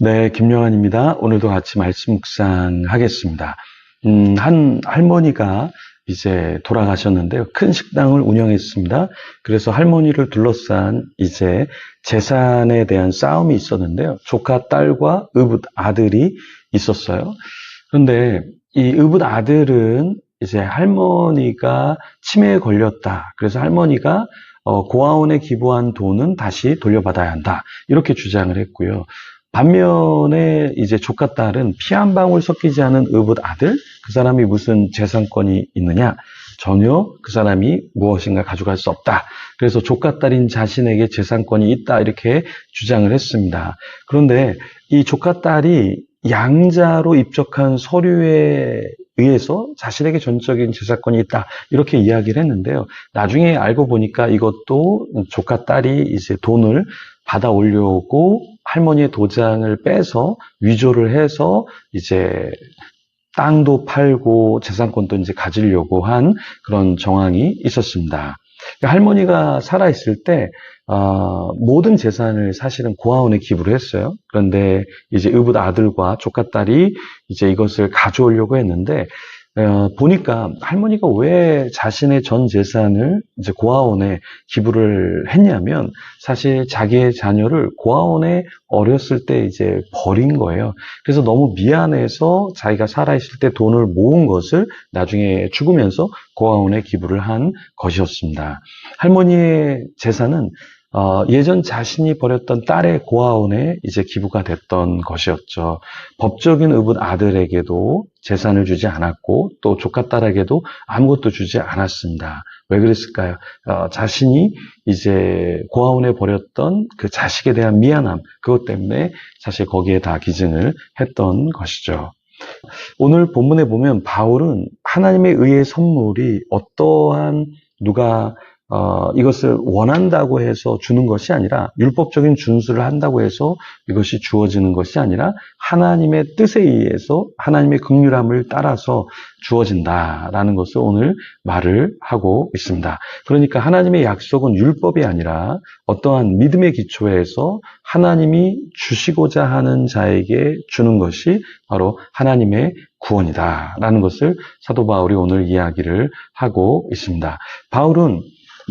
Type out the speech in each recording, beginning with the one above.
네, 김영환입니다. 오늘도 같이 말씀 묵상하겠습니다. 한 할머니가 이제 돌아가셨는데요. 큰 식당을 운영했습니다. 그래서 할머니를 둘러싼 이제 재산에 대한 싸움이 있었는데요. 조카 딸과 의붓 아들이 있었어요. 그런데 이 의붓 아들은 이제 할머니가 치매에 걸렸다. 그래서 할머니가 고아원에 기부한 돈은 다시 돌려받아야 한다. 이렇게 주장을 했고요. 반면에 이제 조카 딸은 피 한 방울 섞이지 않은 의붓 아들, 그 사람이 무슨 재산권이 있느냐? 전혀 그 사람이 무엇인가 가져갈 수 없다. 그래서 조카 딸인 자신에게 재산권이 있다. 이렇게 주장을 했습니다. 그런데 이 조카 딸이 양자로 입적한 서류에 의해서 자신에게 전적인 재산권이 있다. 이렇게 이야기를 했는데요. 나중에 알고 보니까 이것도 조카 딸이 이제 돈을 받아 오려고 할머니의 도장을 빼서 위조를 해서 이제 땅도 팔고 재산권도 이제 가지려고 한 그런 정황이 있었습니다. 할머니가 살아있을 때 모든 재산을 사실은 고아원에 기부를 했어요. 그런데 이제 의붓 아들과 조카 딸이 이제 이것을 가져오려고 했는데 보니까 할머니가 왜 자신의 전 재산을 이제 고아원에 기부를 했냐면 사실 자기의 자녀를 고아원에 어렸을 때 이제 버린 거예요. 그래서 너무 미안해서 자기가 살아있을 때 돈을 모은 것을 나중에 죽으면서 고아원에 기부를 한 것이었습니다. 할머니의 재산은 예전 자신이 버렸던 딸의 고아원에 이제 기부가 됐던 것이었죠. 법적인 의붓 아들에게도 재산을 주지 않았고 또 조카 딸에게도 아무것도 주지 않았습니다. 왜 그랬을까요? 자신이 이제 고아원에 버렸던 그 자식에 대한 미안함, 그것 때문에 사실 거기에 다 기증을 했던 것이죠. 오늘 본문에 보면 바울은 하나님에 의해 선물이 어떠한 누가 이것을 원한다고 해서 주는 것이 아니라 율법적인 준수를 한다고 해서 이것이 주어지는 것이 아니라 하나님의 뜻에 의해서 하나님의 긍휼함을 따라서 주어진다라는 것을 오늘 말을 하고 있습니다. 그러니까 하나님의 약속은 율법이 아니라 어떠한 믿음의 기초에서 하나님이 주시고자 하는 자에게 주는 것이 바로 하나님의 구원이다라는 것을 사도 바울이 오늘 이야기를 하고 있습니다. 바울은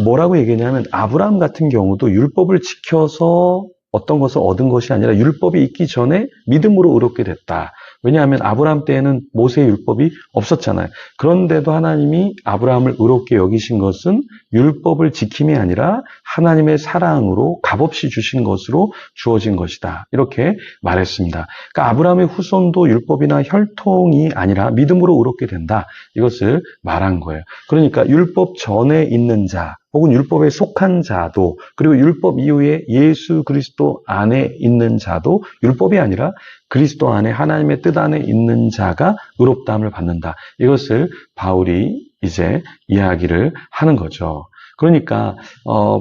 뭐라고 얘기하냐면 아브라함 같은 경우도 율법을 지켜서 어떤 것을 얻은 것이 아니라 율법이 있기 전에 믿음으로 의롭게 됐다. 왜냐하면 아브라함 때에는 모세의 율법이 없었잖아요. 그런데도 하나님이 아브라함을 의롭게 여기신 것은 율법을 지킴이 아니라 하나님의 사랑으로 값없이 주신 것으로 주어진 것이다. 이렇게 말했습니다. 그러니까 아브라함의 후손도 율법이나 혈통이 아니라 믿음으로 의롭게 된다. 이것을 말한 거예요. 그러니까 율법 전에 있는 자, 혹은 율법에 속한 자도, 그리고 율법 이후에 예수 그리스도 안에 있는 자도 율법이 아니라 그리스도 안에 하나님의 뜻 안에 있는 자가 의롭다함을 받는다. 이것을 바울이 이제 이야기를 하는 거죠. 그러니까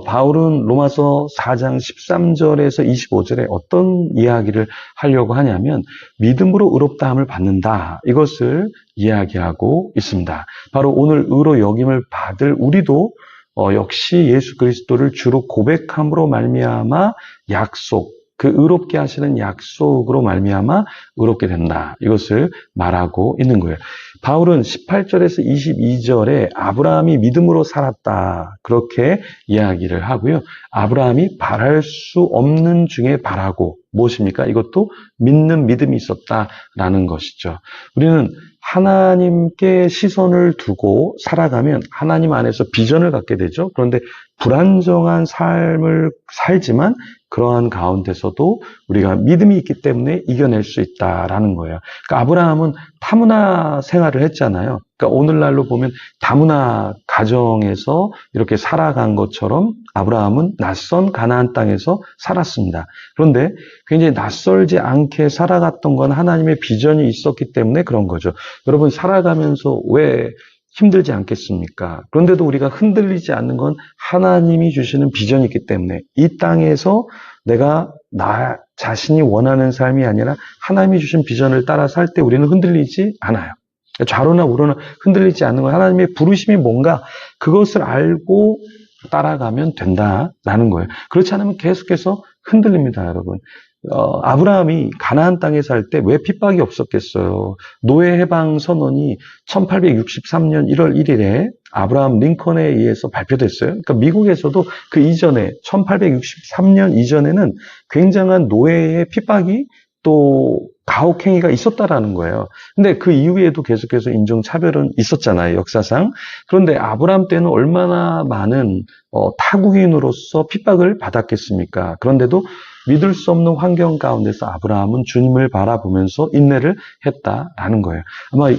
바울은 로마서 4장 13절에서 25절에 어떤 이야기를 하려고 하냐면 믿음으로 의롭다함을 받는다. 이것을 이야기하고 있습니다. 바로 오늘 의로 여김을 받을 우리도 역시 예수 그리스도를 주로 고백함으로 말미암아 약속, 그 의롭게 하시는 약속으로 말미암아 의롭게 된다. 이것을 말하고 있는 거예요. 바울은 18절에서 22절에 아브라함이 믿음으로 살았다. 그렇게 이야기를 하고요. 아브라함이 바랄 수 없는 중에 바라고 무엇입니까? 이것도 믿는 믿음이 있었다라는 것이죠. 우리는 하나님께 시선을 두고 살아가면 하나님 안에서 비전을 갖게 되죠. 그런데 불안정한 삶을 살지만 그러한 가운데서도 우리가 믿음이 있기 때문에 이겨낼 수 있다라는 거예요. 그러니까 아브라함은 다문화 생활을 했잖아요. 그러니까 오늘날로 보면 다문화 가정에서 이렇게 살아간 것처럼 아브라함은 낯선 가나안 땅에서 살았습니다. 그런데 굉장히 낯설지 않게 살아갔던 건 하나님의 비전이 있었기 때문에 그런 거죠. 여러분 살아가면서 왜 힘들지 않겠습니까? 그런데도 우리가 흔들리지 않는 건 하나님이 주시는 비전이 있기 때문에 이 땅에서 내가 나 자신이 원하는 삶이 아니라 하나님이 주신 비전을 따라 살 때 우리는 흔들리지 않아요. 좌로나 우로나 흔들리지 않는 건 하나님의 부르심이 뭔가 그것을 알고 따라가면 된다라는 거예요. 그렇지 않으면 계속해서 흔들립니다, 여러분. 아브라함이 가나안 땅에 살 때 왜 핍박이 없었겠어요? 노예 해방 선언이 1863년 1월 1일에 아브라함 링컨에 의해서 발표됐어요. 그러니까 미국에서도 그 이전에 1863년 이전에는 굉장한 노예의 핍박이 또 가혹행위가 있었다라는 거예요. 근데 그 이후에도 계속해서 인종차별은 있었잖아요, 역사상. 그런데 아브라함 때는 얼마나 많은 타국인으로서 핍박을 받았겠습니까? 그런데도 믿을 수 없는 환경 가운데서 아브라함은 주님을 바라보면서 인내를 했다라는 거예요. 아마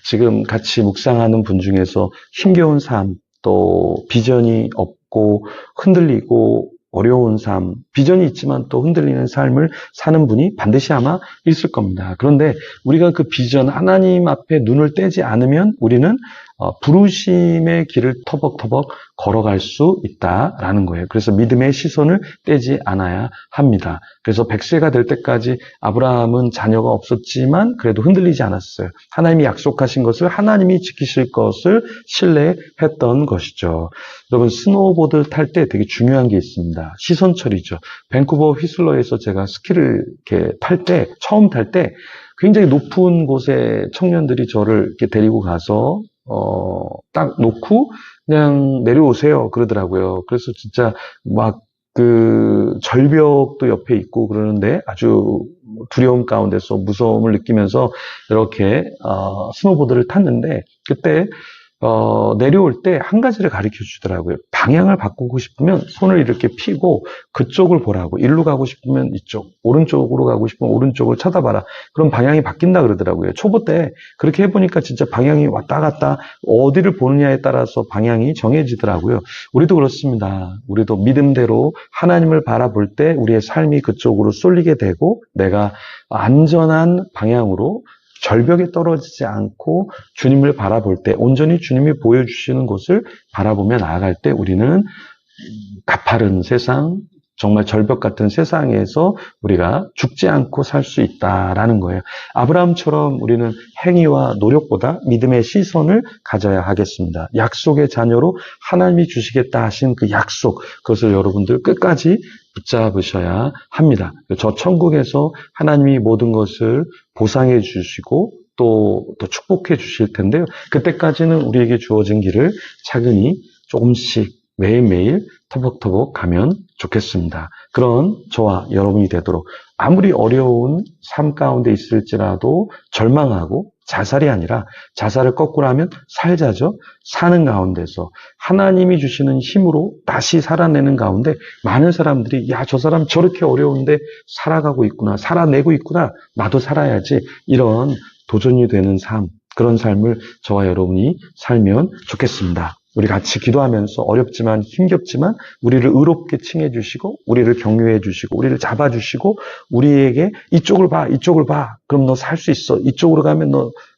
지금 같이 묵상하는 분 중에서 힘겨운 삶, 또 비전이 없고 흔들리고 어려운 삶, 비전이 있지만 또 흔들리는 삶을 사는 분이 반드시 아마 있을 겁니다. 그런데 우리가 그 비전, 하나님 앞에 눈을 떼지 않으면 우리는 부르심의 길을 터벅터벅 걸어갈 수 있다라는 거예요. 그래서 믿음의 시선을 떼지 않아야 합니다. 그래서 100세가 될 때까지 아브라함은 자녀가 없었지만 그래도 흔들리지 않았어요. 하나님이 약속하신 것을 하나님이 지키실 것을 신뢰했던 것이죠. 여러분, 스노우보드 탈 때 되게 중요한 게 있습니다. 시선 처리죠. 밴쿠버 휘슬러에서 제가 스키를 이렇게 탈 때, 처음 탈 때 굉장히 높은 곳에 청년들이 저를 이렇게 데리고 가서 딱 놓고 그냥 내려오세요 그러더라고요. 그래서 진짜 막 그 절벽도 옆에 있고 그러는데 아주 두려움 가운데서 무서움을 느끼면서 이렇게 스노보드를 탔는데 그때 내려올 때 한 가지를 가르쳐 주더라고요. 방향을 바꾸고 싶으면 손을 이렇게 펴고 그쪽을 보라고. 일로 가고 싶으면 이쪽, 오른쪽으로 가고 싶으면 오른쪽을 쳐다봐라. 그럼 방향이 바뀐다 그러더라고요. 초보 때 그렇게 해보니까 진짜 방향이 왔다 갔다 어디를 보느냐에 따라서 방향이 정해지더라고요. 우리도 그렇습니다. 우리도 믿음대로 하나님을 바라볼 때 우리의 삶이 그쪽으로 쏠리게 되고 내가 안전한 방향으로 절벽에 떨어지지 않고 주님을 바라볼 때 온전히 주님이 보여주시는 곳을 바라보며 나아갈 때 우리는 가파른 세상, 정말 절벽 같은 세상에서 우리가 죽지 않고 살 수 있다라는 거예요. 아브라함처럼 우리는 행위와 노력보다 믿음의 시선을 가져야 하겠습니다. 약속의 자녀로 하나님이 주시겠다 하신 그 약속, 그것을 여러분들 끝까지 붙잡으셔야 합니다. 저 천국에서 하나님이 모든 것을 보상해 주시고 또 축복해 주실 텐데요. 그때까지는 우리에게 주어진 길을 차근히 조금씩 매일매일 터벅터벅 가면 좋겠습니다. 그런 저와 여러분이 되도록 아무리 어려운 삶 가운데 있을지라도 절망하고 자살이 아니라 자살을 거꾸로 하면 살자죠. 사는 가운데서 하나님이 주시는 힘으로 다시 살아내는 가운데 많은 사람들이 야, 저 사람 저렇게 어려운데 살아가고 있구나. 살아내고 있구나. 나도 살아야지. 이런 도전이 되는 삶, 그런 삶을 저와 여러분이 살면 좋겠습니다. 우리 같이 기도하면서 어렵지만 힘겹지만 우리를 의롭게 칭해 주시고 우리를 격려해 주시고 우리를 잡아 주시고 우리에게 이쪽을 봐 이쪽을 봐 그럼 너 살 수 있어 이쪽으로 가면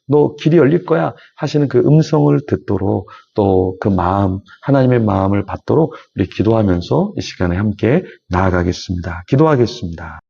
너 길이 열릴 거야 하시는 그 음성을 듣도록 또 그 마음 하나님의 마음을 받도록 우리 기도하면서 이 시간에 함께 나아가겠습니다. 기도하겠습니다.